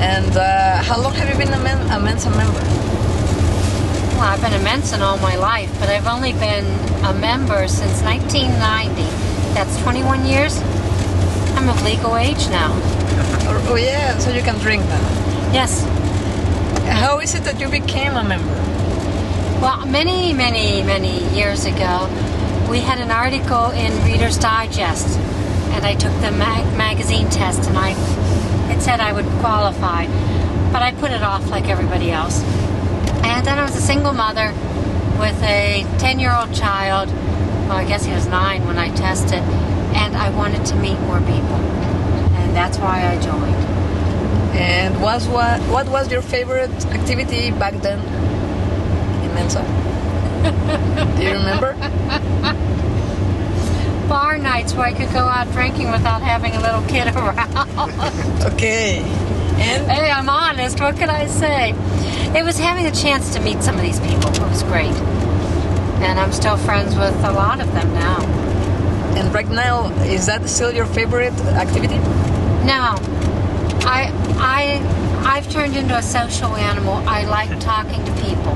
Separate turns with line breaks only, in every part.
And how long have you been a Mensa member?
Well, I've been a Mensa all my life, but I've only been a member since 1990. That's 21 years. I'm of legal age now.
Oh yeah, so you can drink now.
Yes.
How is it that you became a member?
Well, many years ago, we had an article in Reader's Digest, and I took the magazine test, and it said I would qualify, but I put it off like everybody else. And then I was a single mother with a 10-year-old child. Well, I guess he was 9 when I tested, and I wanted to meet more people, and that's why I joined.
And what was your favorite activity back then in Mensa? Do you remember?
Bar nights where I could go out drinking without having a little kid around.
Okay. And?
Hey, I'm honest. What can I say? It was having a chance to meet some of these people. It was great. And I'm still friends with a lot of them now.
And right now, is that still your favorite activity?
No. I've turned into a social animal. I like talking to people.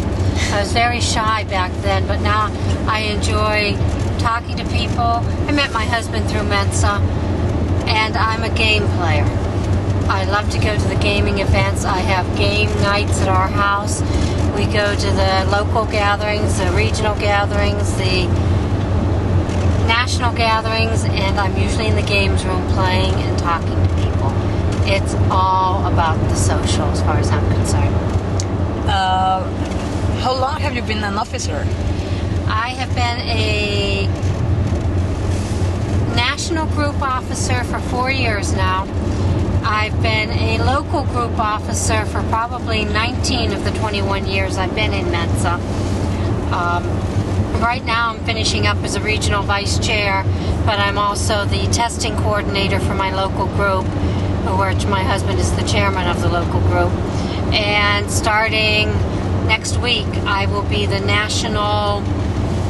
I was very shy back then, but now I enjoy talking to people. I met my husband through Mensa, and I'm a game player. I love to go to the gaming events. I have game nights at our house. We go to the local gatherings, the regional gatherings, the national gatherings, and I'm usually in the games room playing and talking to people. It's all about the social as far as I'm concerned.
How long have you been an officer?
I have been a national group officer for 4 years now. I've been a local group officer for probably 19 of the 21 years I've been in Mensa. Right now I'm finishing up as a regional vice chair, but I'm also the testing coordinator for my local group, which my husband is the chairman of the local group. And starting next week, I will be the National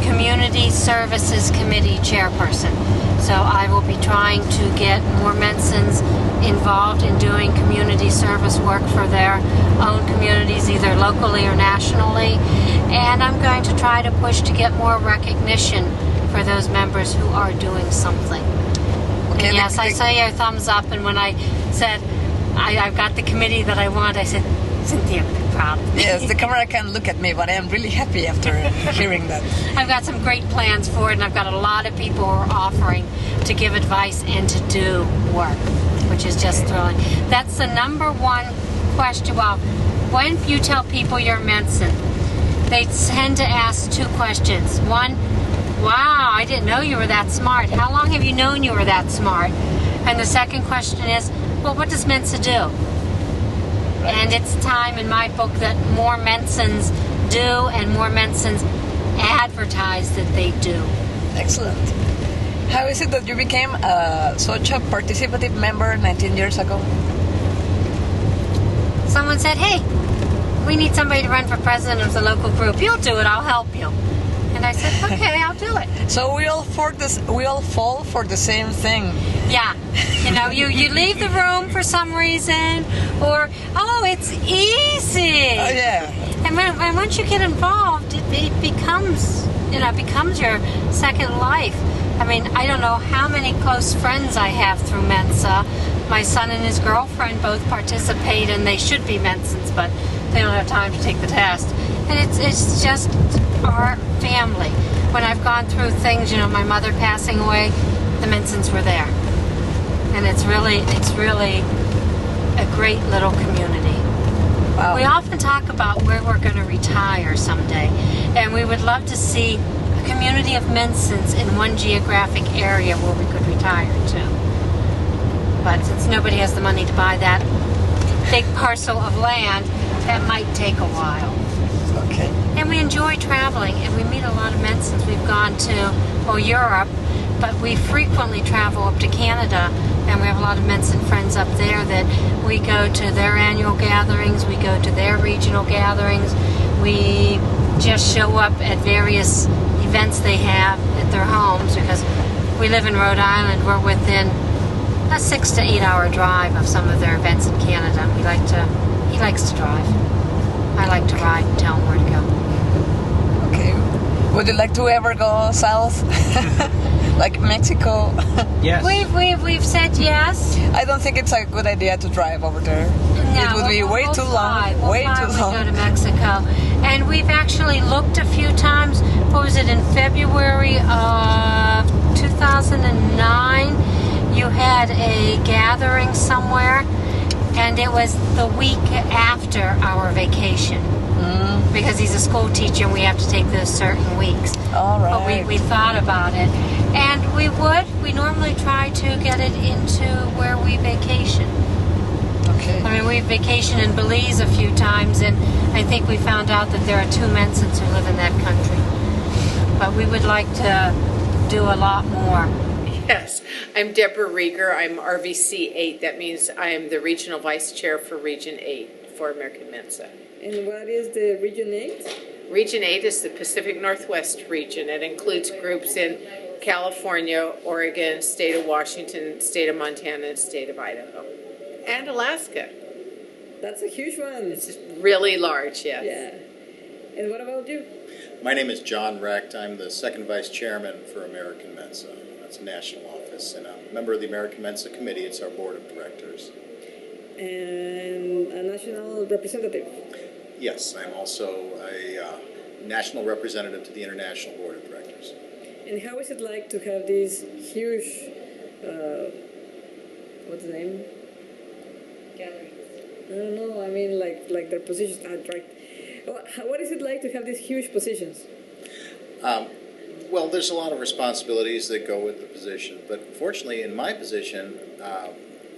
Community Services Committee chairperson. So I will be trying to get more Mensans involved in doing community service work for their own communities, either locally or nationally. And I'm going to try to push to get more recognition for those members who are doing something. Okay, and yes, I saw your thumbs up, and when I said I've got the committee that I want, I said, Cynthia, proud.
Yes, the camera can't look at me, but I am really happy after hearing that.
I've got some great plans for it, and I've got a lot of people who are offering to give advice and to do work, which is just thrilling. That's the number one question. Well, when you tell people you're Mensan, they tend to ask 2 questions. One, wow, I didn't know you were that smart. How long have you known you were that smart? And the second question is, well, what does Mensa do? Right. And it's time in my book that more Mensans do and more Mensans advertise that they do.
Excellent. How is it that you became such a participative member 19 years ago?
Someone said, hey, we need somebody to run for president of the local group. You'll do it, I'll help you. And I said, okay, I'll do it.
So we all fall for the same thing.
Yeah. You know, you leave the room for some reason, or, oh, it's easy.
Oh, yeah.
And once you get involved, it becomes your second life. I mean, I don't know how many close friends I have through Mensa. My son and his girlfriend both participate, and they should be Mensans, but they don't have time to take the test. And it's just our family. When I've gone through things, you know, my mother passing away, the Mensans were there. And it's really a great little community. Wow. We often talk about where we're going to retire someday, and we would love to see a community of Mensans in one geographic area where we could retire to. But since nobody has the money to buy that big parcel of land, that might take a while.
Okay.
And we enjoy traveling, and we meet a lot of Mensans. We've gone to, well, Europe, but we frequently travel up to Canada, and we have a lot of Mensan friends up there that we go to their annual gatherings, we go to their regional gatherings, we just show up at various events they have at their homes, because we live in Rhode Island. We're within a 6 to 8 hour drive of some of their events in Canada. He likes to drive. I like to ride and tell him where to go.
Okay. Would you like to ever go south? Like Mexico?
Yes.
We've said yes.
I don't think it's a good idea to drive over there.
No,
It would be way
we'll
too
fly.
long.
We'll
Way
fly
too
when we
long.
go to Mexico. And we've actually looked a few times. What was it, in February of 2009? You had a gathering somewhere, and it was the week after our vacation. Because he's a school teacher and we have to take those certain weeks.
All right.
But we thought about it. And we normally try to get it into where we vacation.
Okay.
I mean, we vacation in Belize a few times, and I think we found out that there are 2 Mensans who live in that country. But we would like to do a lot more.
Yes, I'm Debra Raker. I'm RVC 8. That means I am the Regional Vice Chair for Region 8 for American Mensa.
And what is the Region 8?
Region 8 is the Pacific Northwest region. It includes groups in California, Oregon, state of Washington, state of Montana, and state of Idaho. And Alaska.
That's a huge one.
It's really large, yes.
Yeah. And what about you?
My name is John Recht. I'm the second vice chairman for American Mensa. That's a national office, and I'm a member of the American Mensa Committee. It's our board of directors.
And a national representative.
Yes, I'm also a national representative to the International Board of Directors.
And how is it like to have these huge, what's the name?
Galleries.
I don't know. I mean, like their positions. Right. What is it like to have these huge positions?
Well, there's a lot of responsibilities that go with the position, but fortunately, in my position,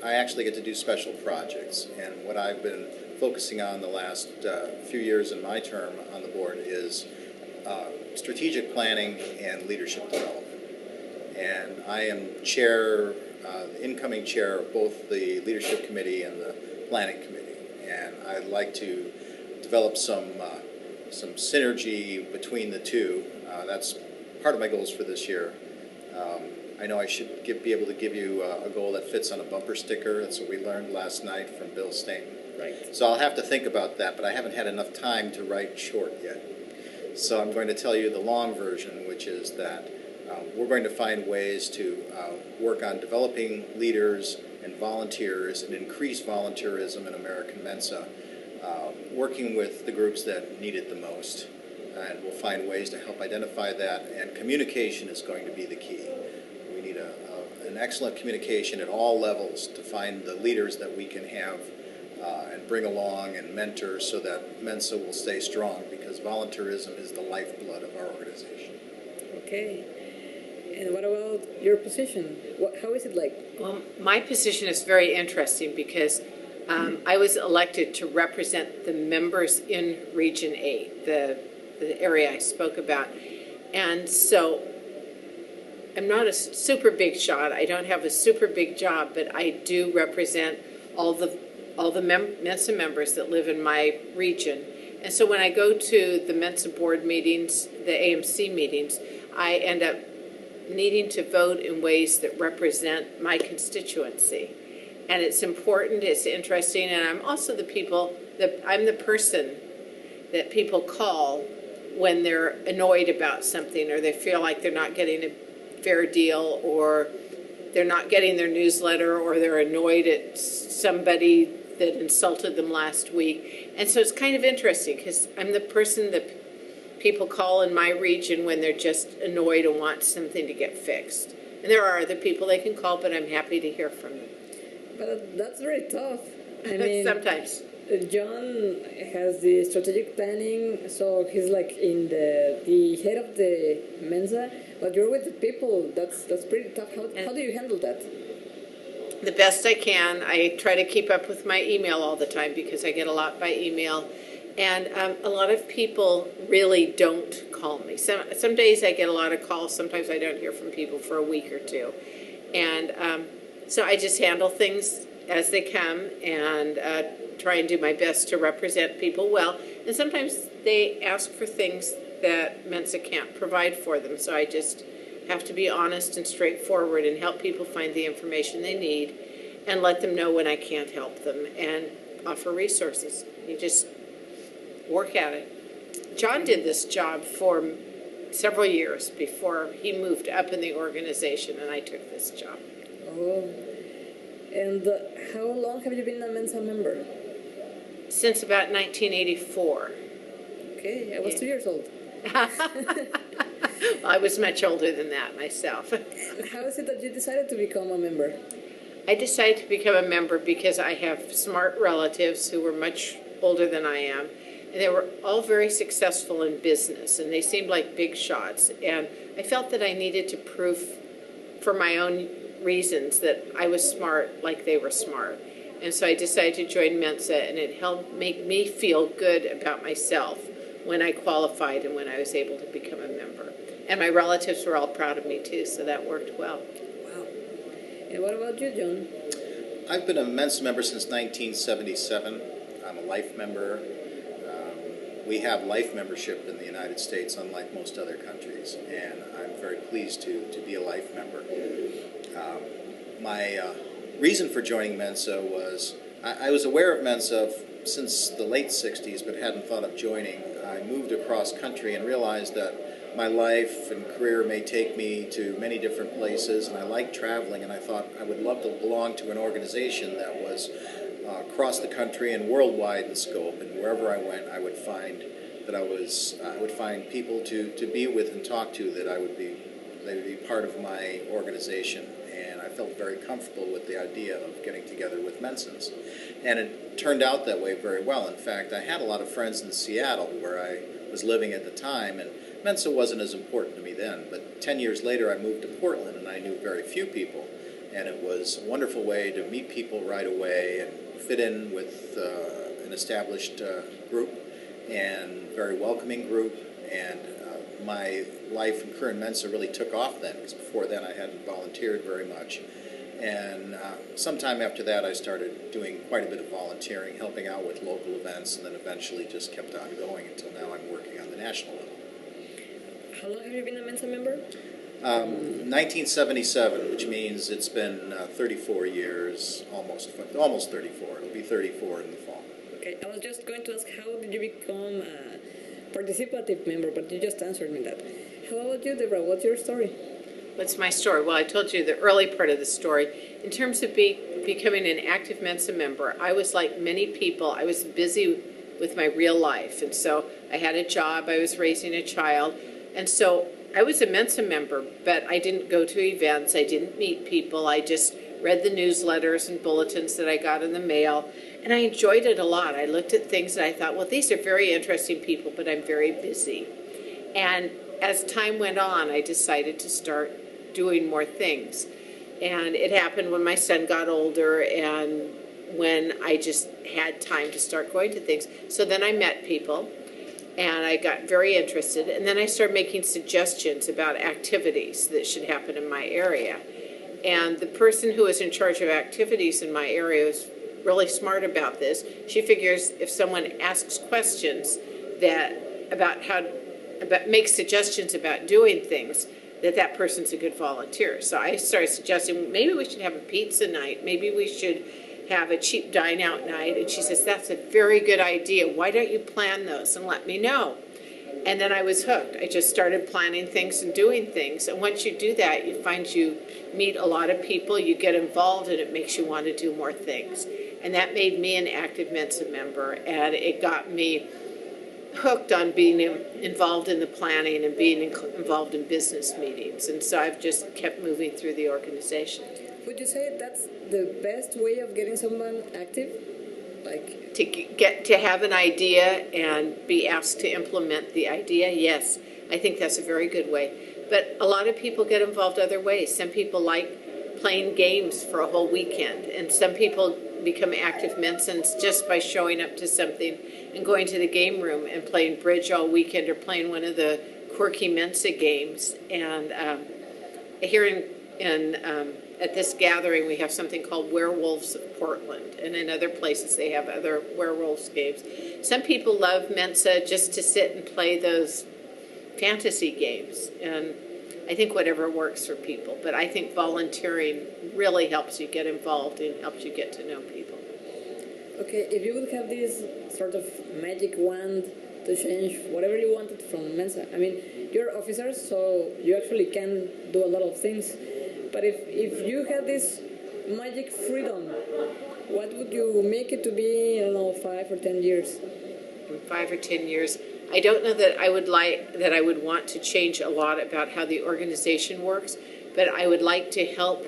I actually get to do special projects. And what I've been focusing on the last few years in my term on the board is strategic planning and leadership development. And I am the incoming chair of both the leadership committee and the planning committee. And I'd like to develop some synergy between the two. That's part of my goals for this year. I know I should be able to give you a goal that fits on a bumper sticker. That's what we learned last night from Bill Stainton.
Right.
So I'll have to think about that, but I haven't had enough time to write short yet. So I'm going to tell you the long version, which is that we're going to find ways to work on developing leaders and volunteers and increase volunteerism in American Mensa, working with the groups that need it the most. And we'll find ways to help identify that, and communication is going to be the key. We need an excellent communication at all levels to find the leaders that we can have and bring along and mentor so that Mensa will stay strong, because volunteerism is the lifeblood of our organization.
Okay. And what about your position? How is it like?
Well, my position is very interesting because I was elected to represent the members in Region 8, the area I spoke about. And so I'm not a super big shot. I don't have a super big job, but I do represent all the Mensa members that live in my region. And so when I go to the Mensa board meetings, the AMC meetings, I end up needing to vote in ways that represent my constituency. And it's important, it's interesting, and I'm also I'm the person that people call when they're annoyed about something, or they feel like they're not getting a fair deal, or they're not getting their newsletter, or they're annoyed at somebody that insulted them last week. And so it's kind of interesting because I'm the person that people call in my region when they're just annoyed and want something to get fixed. And there are other people they can call, but I'm happy to hear from them.
But that's very tough. I mean,
sometimes.
John has the strategic planning, so he's like in the head of the Mensa, but you're with the people. That's pretty tough. How do you handle that?
The best I can. I try to keep up with my email all the time because I get a lot by email. And a lot of people really don't call me. Some days I get a lot of calls. Sometimes I don't hear from people for a week or two. And so I just handle things as they come and try and do my best to represent people well. And sometimes they ask for things that Mensa can't provide for them. So I just have to be honest and straightforward and help people find the information they need and let them know when I can't help them and offer resources. You just work at it. John did this job for several years before he moved up in the organization, and I took this job.
Oh. And how long have you been a Mensa member?
Since about 1984.
Okay, I was 2 years old.
I was much older than that myself.
How is it that you decided to become a member?
I decided to become a member because I have smart relatives who were much older than I am, and they were all very successful in business, and they seemed like big shots. And I felt that I needed to prove for my own reasons that I was smart like they were smart. And so I decided to join Mensa, and it helped make me feel good about myself when I qualified and when I was able to become a member. And my relatives were all proud of me too, so that worked well.
Wow. And what about you, John?
I've been a Mensa member since 1977. I'm a life member. We have life membership in the United States, unlike most other countries, and I'm very pleased to be a life member. My reason for joining Mensa was I was aware of Mensa since the late 60s, but hadn't thought of joining. I moved across country and realized that my life and career may take me to many different places, and I like traveling, and I thought I would love to belong to an organization that was across the country and worldwide in scope, and wherever I went, I would find that I would find people to be with and talk to that they would be part of my organization. And I felt very comfortable with the idea of getting together with Mensans. And it turned out that way very well. In fact, I had a lot of friends in Seattle where I was living at the time, and Mensa wasn't as important to me then. But 10 years later, I moved to Portland, and I knew very few people. And it was a wonderful way to meet people right away and fit in with an established group and very welcoming group. And my life and career in Mensa really took off then, because before then I hadn't volunteered very much. And sometime after that I started doing quite a bit of volunteering, helping out with local events, and then eventually just kept on going until now I'm working on the national level.
How long have you been a Mensa member?
1977, which means it's been 34 years, almost 34. It'll be 34 in the fall.
Okay, I was just going to ask, how did you become a participative member, but you just answered me that. How about you, Debra? What's your story?
What's my story? Well, I told you the early part of the story. In terms of becoming an active Mensa member, I was like many people. I was busy with my real life, and so I had a job. I was raising a child, and so I was a Mensa member, but I didn't go to events. I didn't meet people. I just read the newsletters and bulletins that I got in the mail, and I enjoyed it a lot. I looked at things and I thought, well, these are very interesting people, but I'm very busy. And as time went on, I decided to start doing more things. And it happened when my son got older and when I just had time to start going to things. So then I met people, and I got very interested, and then I started making suggestions about activities that should happen in my area. And the person who was in charge of activities in my area was really smart about this. She figures if someone asks questions makes suggestions about doing things, that person's a good volunteer. So I started suggesting maybe we should have a pizza night, maybe we should have a cheap dine out night. And she says, that's a very good idea. Why don't you plan those and let me know? And then I was hooked. I just started planning things and doing things. And once you do that, you find you meet a lot of people, you get involved, and it makes you want to do more things. And that made me an active Mensa member, and it got me hooked on being involved in the planning and being involved in business meetings. And so I've just kept moving through the organization.
Would you say that's the best way of getting someone active? Like
to have an idea and be asked to implement the idea, yes. I think that's a very good way. But a lot of people get involved other ways. Some people like playing games for a whole weekend, and some people become active Mensans just by showing up to something and going to the game room and playing bridge all weekend or playing one of the quirky Mensa games. And here at this gathering, we have something called Werewolves of Portland, and in other places they have other werewolves games. Some people love Mensa just to sit and play those fantasy games, and I think whatever works for people. But I think volunteering really helps you get involved and helps you get to know people.
Okay, if you would have this sort of magic wand to change whatever you wanted from Mensa, I mean, you're officers, so you actually can do a lot of things. But if you had this magic freedom, what would you make it to be, I don't know, 5 or 10 years?
In 5 or 10 years, I don't know that I would want to change a lot about how the organization works, but I would like to help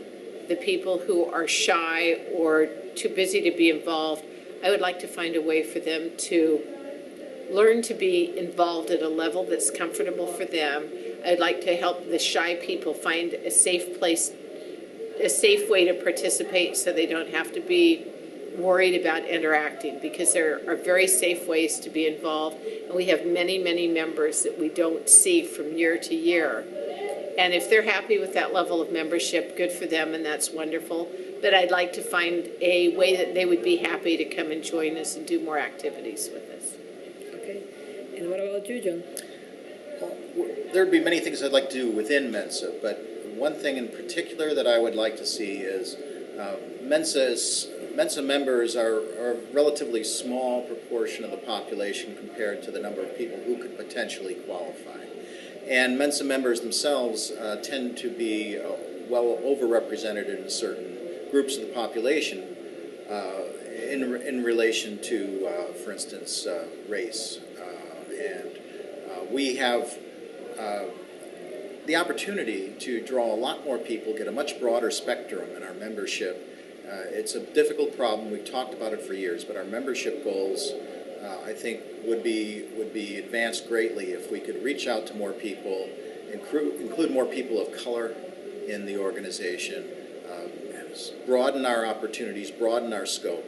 the people who are shy or too busy to be involved. I would like to find a way for them to learn to be involved at a level that's comfortable for them. I'd like to help the shy people find a safe place, a safe way to participate so they don't have to be worried about interacting, because there are very safe ways to be involved. And we have many, many members that we don't see from year to year. And if they're happy with that level of membership, good for them, and that's wonderful. But I'd like to find a way that they would be happy to come and join us and do more activities with us.
Okay. And what about you, John?
Well, there'd be many things I'd like to do within Mensa, but one thing in particular that I would like to see is Mensa members are a relatively small proportion of the population compared to the number of people who could potentially qualify. And Mensa members themselves tend to be well overrepresented in certain groups of the population in relation to, for instance, race. We have the opportunity to draw a lot more people, get a much broader spectrum in our membership. It's a difficult problem. We've talked about it for years, but our membership goals, I think, would be advanced greatly if we could reach out to more people, include more people of color in the organization, broaden our opportunities, broaden our scope,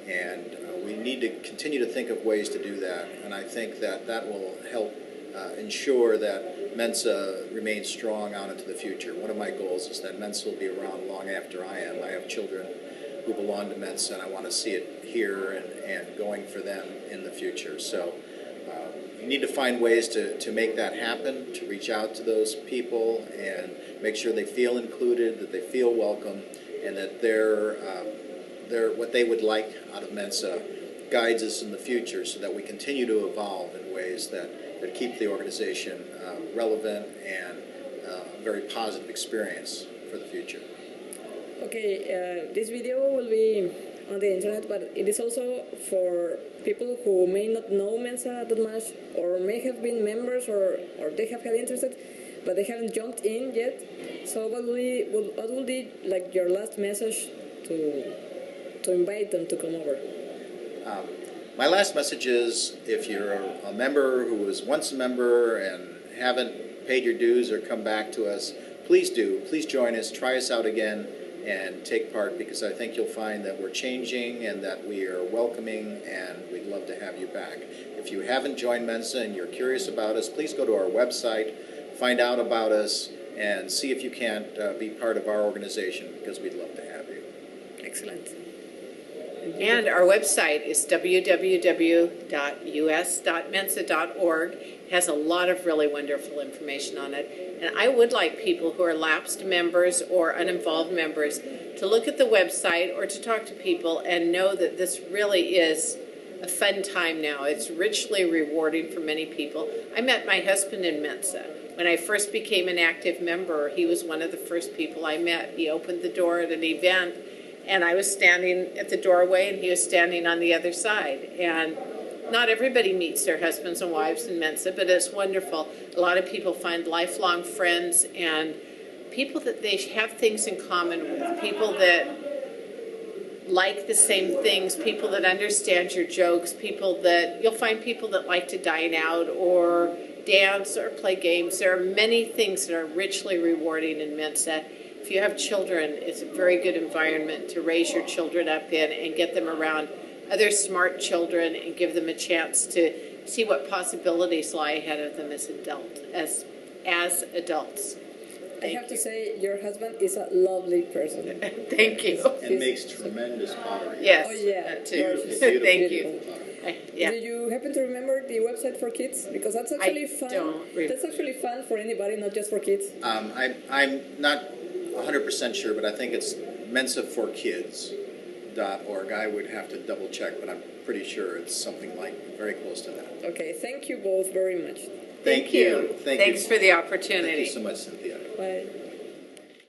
and we need to continue to think of ways to do that. And I think that will help ensure that Mensa remains strong out into the future. One of my goals is that Mensa will be around long after I am. I have children who belong to Mensa, and I want to see it here and going for them in the future. So we need to find ways to make that happen, to reach out to those people and make sure they feel included, that they feel welcome, and that they're what they would like out of Mensa guides us in the future, so that we continue to evolve in ways that keep the organization relevant and a very positive experience for the future.
Okay, this video will be on the internet, but it is also for people who may not know Mensa that much, or may have been members, or they have had interested, but they haven't jumped in yet. So what will be like your last message to invite them to come over?
My last message is, if you're a member who was once a member and haven't paid your dues or come back to us, please do. Please join us, try us out again, and take part, because I think you'll find that we're changing and that we are welcoming, and we'd love to have you back. If you haven't joined Mensa and you're curious about us, please go to our website, find out about us, and see if you can't be part of our organization, because we'd love to have you.
Excellent.
And our website is www.us.mensa.org. It has a lot of really wonderful information on it. And I would like people who are lapsed members or uninvolved members to look at the website or to talk to people and know that this really is a fun time now. It's richly rewarding for many people. I met my husband in Mensa. When I first became an active member, he was one of the first people I met. He opened the door at an event, and I was standing at the doorway, and he was standing on the other side. And not everybody meets their husbands and wives in Mensa, but it's wonderful. A lot of people find lifelong friends and people that they have things in common with, people that like the same things, people that understand your jokes, you'll find people that like to dine out or dance or play games. There are many things that are richly rewarding in Mensa. If you have children, it's a very good environment to raise your children up in and get them around other smart children and give them a chance to see what possibilities lie ahead of them as adults.
I have to say, your husband is a lovely person.
Thank you.
And makes tremendous pottery.
Yes.
Oh, yeah.
That too.
Beautiful.
Thank you. Yeah.
Do you happen to remember the website for kids? Because that's actually fun. That's actually fun for anybody, not just for kids.
I'm not 100% sure, but I think it's mensaforkids.org. I would have to double check, but I'm pretty sure it's something like very close to that.
Okay, thank you both very much.
Thank you.
Thanks for the opportunity.
Thank you so much, Cynthia.
Bye.